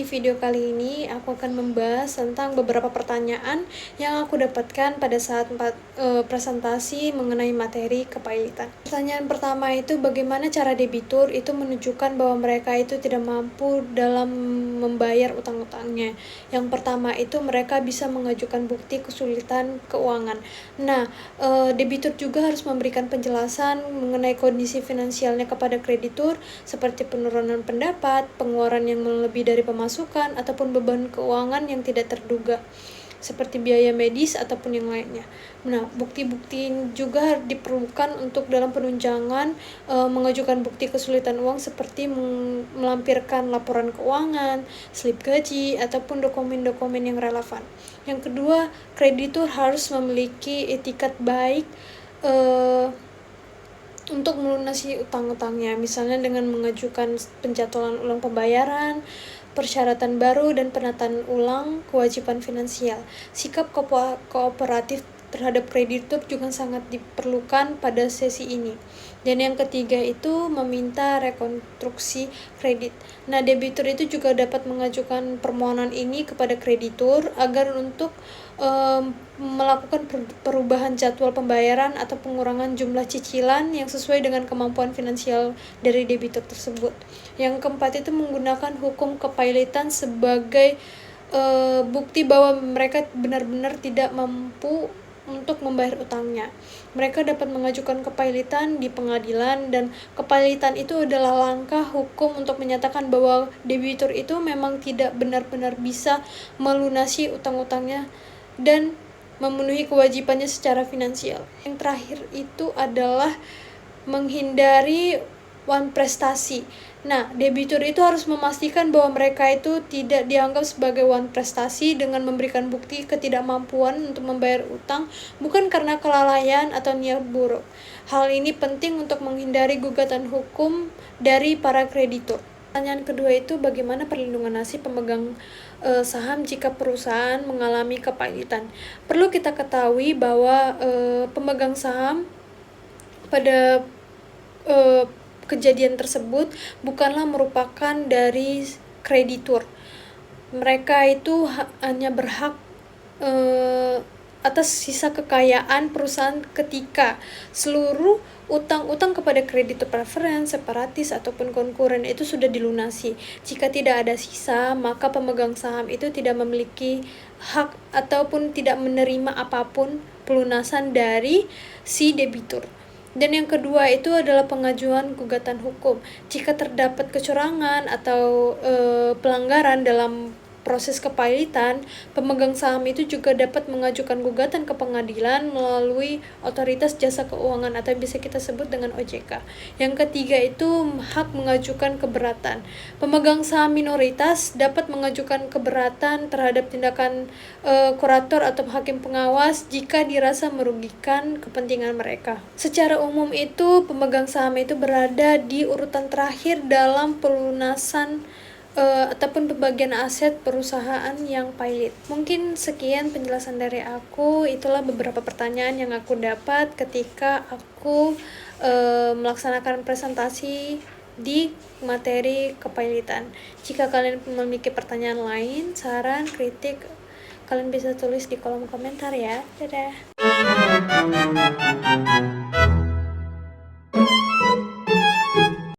video kali ini aku akan membahas tentang beberapa pertanyaan yang aku dapatkan pada saat presentasi mengenai materi kepailitan. Pertanyaan pertama itu, bagaimana cara debitur itu menunjukkan bahwa mereka itu tidak mampu dalam membayar utang-utangnya. Yang pertama itu, mereka bisa mengajukan bukti kesulitan keuangan. Nah, debitur juga harus memberikan penjelasan mengenai kondisi finansialnya kepada kreditur, seperti penurunan pendapat, pengeluaran yang melebihi dari pemasukan, ataupun beban keuangan yang tidak terduga, seperti biaya medis ataupun yang lainnya. Nah, bukti-bukti juga diperlukan untuk dalam penunjangan mengajukan bukti kesulitan uang, seperti melampirkan laporan keuangan, slip gaji, ataupun dokumen-dokumen yang relevan. Yang kedua, kreditur harus memiliki etikat baik untuk melunasi utang-utangnya, misalnya dengan mengajukan penjadwalan ulang pembayaran, persyaratan baru, dan penataan ulang kewajiban finansial. Sikap kooperatif terhadap kreditur juga sangat diperlukan pada sesi ini. Dan yang ketiga itu meminta rekonstruksi kredit. Nah, debitur itu juga dapat mengajukan permohonan ini kepada kreditur agar untuk melakukan perubahan jadwal pembayaran atau pengurangan jumlah cicilan yang sesuai dengan kemampuan finansial dari debitur tersebut. Yang keempat itu menggunakan hukum kepailitan sebagai bukti bahwa mereka benar-benar tidak mampu untuk membayar utangnya. Mereka dapat mengajukan kepailitan di pengadilan, dan kepailitan itu adalah langkah hukum untuk menyatakan bahwa debitur itu memang tidak benar-benar bisa melunasi utang-utangnya dan memenuhi kewajibannya secara finansial. Yang terakhir itu adalah menghindari wan prestasi. Nah, debitur itu harus memastikan bahwa mereka itu tidak dianggap sebagai wan prestasi dengan memberikan bukti ketidakmampuan untuk membayar utang, bukan karena kelalaian atau niat buruk. Hal ini penting untuk menghindari gugatan hukum dari para kreditur. Pertanyaan kedua itu, bagaimana perlindungan nasib pemegang saham jika perusahaan mengalami kepailitan. Perlu kita ketahui bahwa pemegang saham pada kejadian tersebut bukanlah merupakan dari kreditur. Mereka itu hanya berhak atas sisa kekayaan perusahaan ketika seluruh utang-utang kepada kreditur preferen, separatis, ataupun konkuren itu sudah dilunasi. Jika tidak ada sisa, maka pemegang saham itu tidak memiliki hak ataupun tidak menerima apapun pelunasan dari si debitur. Dan yang kedua itu adalah pengajuan gugatan hukum. Jika terdapat kecurangan atau pelanggaran dalam proses kepailitan, pemegang saham itu juga dapat mengajukan gugatan ke pengadilan melalui Otoritas Jasa Keuangan atau bisa kita sebut dengan OJK. Yang ketiga itu hak mengajukan keberatan. Pemegang saham minoritas dapat mengajukan keberatan terhadap tindakan kurator atau hakim pengawas jika dirasa merugikan kepentingan mereka. Secara umum itu pemegang saham itu berada di urutan terakhir dalam pelunasan ataupun pembagian aset perusahaan yang pailit. Mungkin sekian penjelasan dari aku. Itulah beberapa pertanyaan yang aku dapat ketika aku melaksanakan presentasi di materi kepailitan. Jika kalian memiliki pertanyaan lain, saran, kritik, kalian bisa tulis di kolom komentar ya. Dadah.